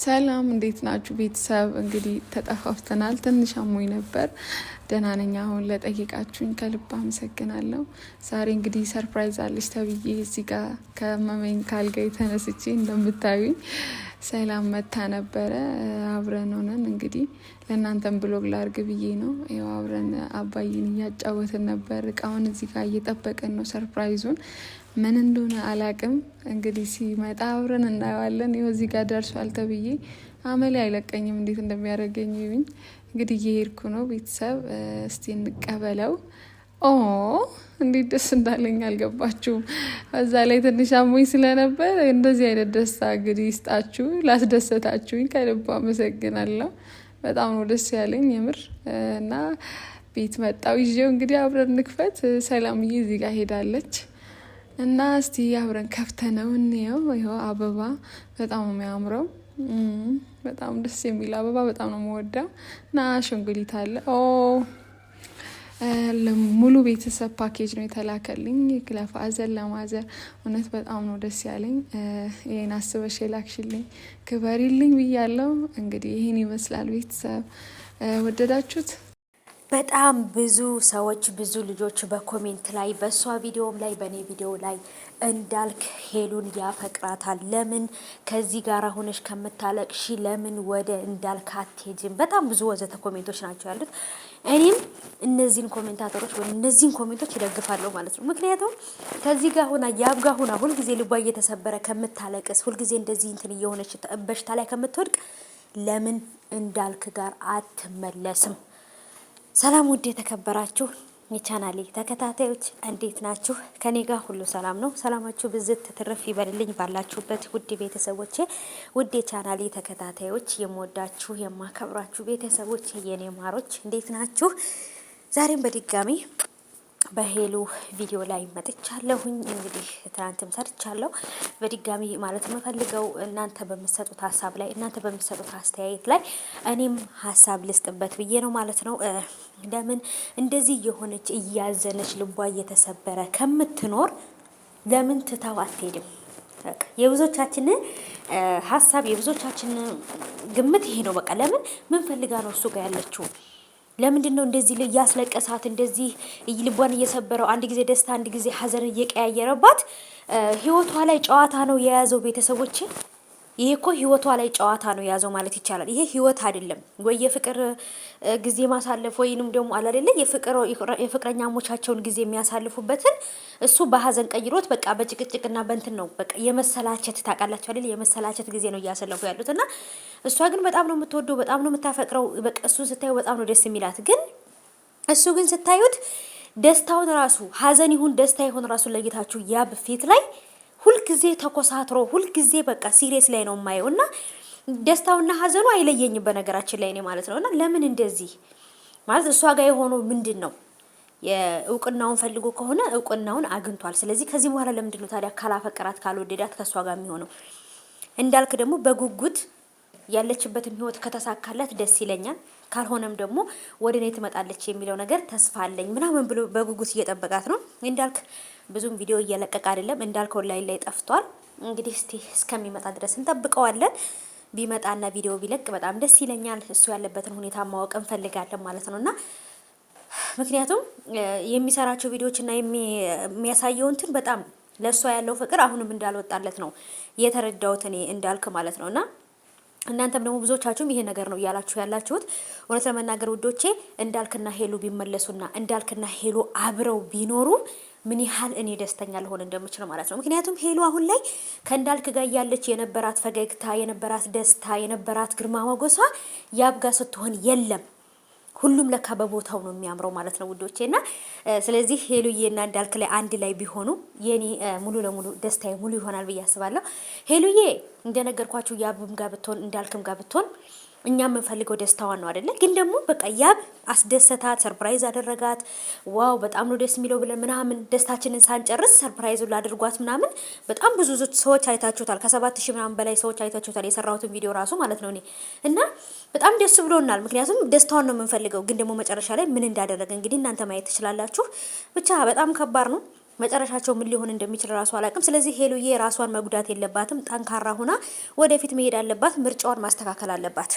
ሰላም እንዴት ናችሁ ቤተሰብ? እንግዲህ ተጠፋፍተናል። ትንሽ አሞኝ ነበር። ደህና ነኝ አሁን። ለጠየቃችሁኝ ከልብ አመሰግናለሁ። ዛሬ እንግዲህ ሰርፕራይዝ አለች ተብዬ እዚህ ጋር ከመመኝ ካልጋ ተነስቼ እንደምታዩኝ ሰላም መታ ነበረ። አብረን ሆነን እንግዲህ ለእናንተም ብሎግ ላርግ ብዬ ነው። ይኸው አብረን አባይን እያጫወትን ነበር። እቃውን እዚህ ጋር እየጠበቅን ነው። ሰርፕራይዙን ምን እንደሆነ አላቅም። እንግዲህ ሲመጣ አብረን እናየዋለን። ይኸው እዚህ ጋር ደርሷል ተብዬ አመሌ አይለቀኝም። እንዴት እንደሚያደርገኝ ይሁኝ። እንግዲህ እየሄድኩ ነው። ቤተሰብ እስቲ እንቀበለው። ኦ እንዴት ደስ እንዳለኝ አልገባችሁም? እዛ ላይ ትንሽ አሞኝ ስለነበር እንደዚህ አይነት ደስታ እንግዲህ ይስጣችሁ። ላስደሰታችሁኝ ከልብ አመሰግናለሁ። በጣም ነው ደስ ያለኝ የምር። እና ቤት መጣው ይዤው እንግዲህ አብረን እንክፈት። ሰላምዬ እዚህ ጋር ሄዳለች እና እስቲ አብረን ከፍተነው እንየው። ይኸው አበባ በጣም ነው የሚያምረው። በጣም ደስ የሚል አበባ በጣም ነው የምወደው። እና አሻንጉሊት አለ። ሙሉ ቤተሰብ ፓኬጅ ነው የተላከልኝ ለፋዘር ለማዘር። እውነት በጣም ነው ደስ ያለኝ። ይሄን አስበሽ የላክሽልኝ ክበሪልኝ ብያለሁ። እንግዲህ ይሄን ይመስላል ቤተሰብ። ወደዳችሁት? በጣም ብዙ ሰዎች ብዙ ልጆች በኮሜንት ላይ በእሷ ቪዲዮም ላይ በእኔ ቪዲዮ ላይ እንዳልክ ሄሉን ያፈቅራታል፣ ለምን ከዚህ ጋር ሆነሽ ከምታለቅሺ ለምን ወደ እንዳልክ አትሄጂም? በጣም ብዙ ወዘተ ኮሜንቶች ናቸው ያሉት። እኔም እነዚህን ኮሜንታተሮች ወይም እነዚህን ኮሜንቶች ይደግፋለሁ ማለት ነው። ምክንያቱም ከዚህ ጋር ሆና ያብ ጋር ሆና ሁልጊዜ ልቧ እየተሰበረ ከምታለቅስ፣ ሁልጊዜ እንደዚህ እንትን እየሆነች በሽታ ላይ ከምትወድቅ ለምን እንዳልክ ጋር አትመለስም? ሰላም ውድ የተከበራችሁ የቻናሌ ተከታታዮች እንዴት ናችሁ? ከኔ ጋር ሁሉ ሰላም ነው። ሰላማችሁ ብዝት ትርፍ ይበልልኝ ባላችሁበት ውድ ቤተሰቦቼ፣ ውድ የቻናሌ ተከታታዮች፣ የምወዳችሁ የማከብራችሁ ቤተሰቦች፣ የኔ ማሮች እንዴት ናችሁ? ዛሬም በድጋሚ በሄሉ ቪዲዮ ላይ መጥቻለሁኝ። እንግዲህ ትናንትም ሰርቻለሁ። በድጋሚ ማለት የምፈልገው እናንተ በምትሰጡት ሀሳብ ላይ እናንተ በምትሰጡት አስተያየት ላይ እኔም ሀሳብ ልስጥበት ብዬ ነው ማለት ነው። ለምን እንደዚህ የሆነች እያዘነች ልቧ እየተሰበረ ከምትኖር ለምን ትታው አትሄድም? የብዙዎቻችን ሀሳብ የብዙዎቻችን ግምት ይሄ ነው። በቃ ለምን ምን ፈልጋ ነው እሱ ጋር ያለችው? ለምንድን ነው እንደዚህ እያስለቀሳት እንደዚህ ልቧን እየሰበረው አንድ ጊዜ ደስታ አንድ ጊዜ ሀዘን እየቀያየረባት ህይወቷ ላይ ጨዋታ ነው የያዘው? ቤተሰቦች ይሄ እኮ ህይወቷ ላይ ጨዋታ ነው የያዘው ማለት ይቻላል። ይሄ ህይወት አይደለም ወይ የፍቅር ጊዜ ማሳለፍ ወይንም ደግሞ አላደለ የፍቅረኛሞቻቸውን ጊዜ የሚያሳልፉበትን እሱ በሀዘን ቀይሮት በቃ በጭቅጭቅና በእንትን ነው በቃ የመሰላቸት ታውቃላችሁ አይደል? የመሰላቸት ጊዜ ነው እያሳለፉ ያሉትና እሷ ግን በጣም ነው የምትወደው፣ በጣም ነው የምታፈቅረው። በቃ እሱን ስታዩ በጣም ነው ደስ የሚላት። ግን እሱ ግን ስታዩት ደስታውን ራሱ ሀዘን ይሁን ደስታ ይሁን ራሱ ለጌታችሁ ያብ ፊት ላይ ሁልጊዜ ተኮሳትሮ ሁልጊዜ በቃ ሲሪየስ ላይ ነው የማየው። እና ደስታውና ሀዘኑ አይለየኝም በነገራችን ላይ እኔ ማለት ነው። እና ለምን እንደዚህ ማለት እሷ ጋር የሆነው ምንድን ነው? የእውቅናውን ፈልጎ ከሆነ እውቅናውን አግኝቷል። ስለዚህ ከዚህ በኋላ ለምንድን ነው ታዲያ ካላፈቀራት ካልወደዳት ከእሷ ጋር የሚሆነው? እንዳልክ ደግሞ በጉጉት ያለችበትም ህይወት ከተሳካላት ደስ ይለኛል፣ ካልሆነም ደግሞ ወደ እኔ ትመጣለች የሚለው ነገር ተስፋ አለኝ ምናምን ብሎ በጉጉት እየጠበቃት ነው። እንዳልክ ብዙም ቪዲዮ እየለቀቀ አይደለም። እንዳልክ ኦንላይን ላይ ጠፍቷል። እንግዲህ እስቲ እስከሚመጣ ድረስ እንጠብቀዋለን። ቢመጣና ቪዲዮ ቢለቅ በጣም ደስ ይለኛል። እሱ ያለበትን ሁኔታ ማወቅ እንፈልጋለን ማለት ነውና ምክንያቱም የሚሰራቸው ቪዲዮዎችና የሚያሳየው እንትን በጣም ለእሷ ያለው ፍቅር አሁንም እንዳልወጣለት ነው የተረዳሁት እኔ እንዳልክ ማለት ነውና እናንተም ደግሞ ብዙዎቻችሁም ይሄ ነገር ነው እያላችሁ ያላችሁት። እውነት ለመናገር ውዶቼ እንዳልክና ሄሉ ቢመለሱና እንዳልክና ሄሉ አብረው ቢኖሩ ምን ያህል እኔ ደስተኛ ልሆን እንደምችል ማለት ነው። ምክንያቱም ሄሉ አሁን ላይ ከእንዳልክ ጋር ያለች የነበራት ፈገግታ፣ የነበራት ደስታ፣ የነበራት ግርማ ሞገሷ ያብ ጋር ስትሆን የለም። ሁሉም ለካ በቦታው ነው የሚያምረው ማለት ነው ውዶቼና ስለዚህ ሄሉዬና እንዳልክ ላይ አንድ ላይ ቢሆኑ የኔ ሙሉ ለሙሉ ደስታዬ ሙሉ ይሆናል ብዬ አስባለሁ። ሄሉዬ እንደነገርኳችሁ ያብም ጋር ብትሆን እንዳልክም ጋር ብትሆን እኛ የምንፈልገው ደስታዋን ነው አይደለ? ግን ደግሞ በቃ ያብ አስደሰታት፣ ሰርፕራይዝ አደረጋት። ዋው በጣም ነው ደስ የሚለው ብለን ምናምን ደስታችንን ሳንጨርስ ሰርፕራይዙ ላድርጓት ምናምን በጣም ብዙ ሰዎች አይታችሁታል። ከ7000 ምናምን በላይ ሰዎች አይታችሁታል የሰራሁትን ቪዲዮ ራሱ ማለት ነው እኔ እና በጣም ደስ ብሎናል። ምክንያቱም ደስታዋን ነው የምንፈልገው። ግን ደግሞ መጨረሻ ላይ ምን እንዳደረገ እንግዲህ እናንተ ማየት ትችላላችሁ። ብቻ በጣም ከባድ ነው መጨረሻቸው ምን ሊሆን እንደሚችል ራሱ አላውቅም። ስለዚህ ሄሉዬ ራሷን መጉዳት የለባትም። ጠንካራ ሁና ወደፊት መሄድ አለባት። ምርጫዋን ማስተካከል አለባት።